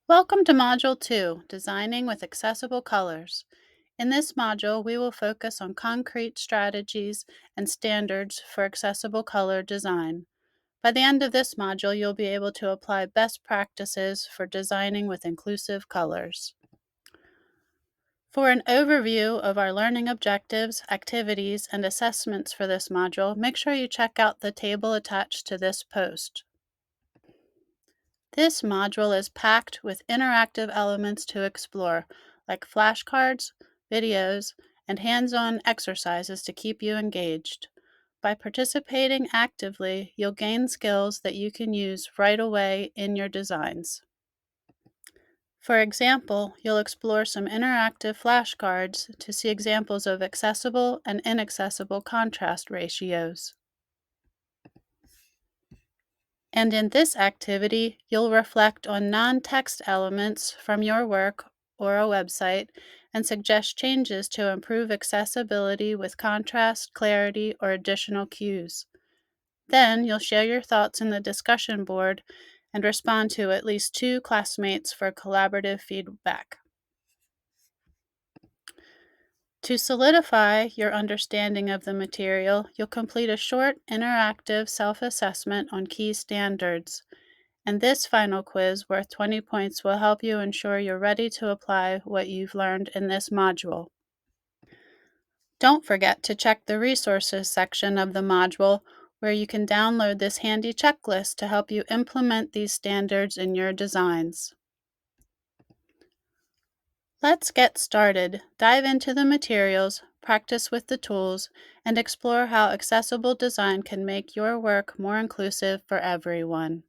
Welcome to Module 2, Designing with Accessible Colors. In this module, we will focus on concrete strategies and standards for accessible color design. By the end of this module, you'll be able to apply best practices for designing with inclusive colors. For an overview of our learning objectives, activities, and assessments for this module, make sure you check out the table attached to this post. This module is packed with interactive elements to explore, like flashcards, videos, and hands-on exercises to keep you engaged. By participating actively, you'll gain skills that you can use right away in your designs. For example, you'll explore some interactive flashcards to see examples of accessible and inaccessible contrast ratios. And in this activity, you'll reflect on non-text elements from your work or a website and suggest changes to improve accessibility with contrast, clarity, or additional cues. Then you'll share your thoughts in the discussion board and respond to at least 2 classmates for collaborative feedback. To solidify your understanding of the material, you'll complete a short, interactive self-assessment on key standards. And this final quiz, worth 20 points, will help you ensure you're ready to apply what you've learned in this module. Don't forget to check the resources section of the module, where you can download this handy checklist to help you implement these standards in your designs. Let's get started. Dive into the materials, practice with the tools, and explore how accessible design can make your work more inclusive for everyone.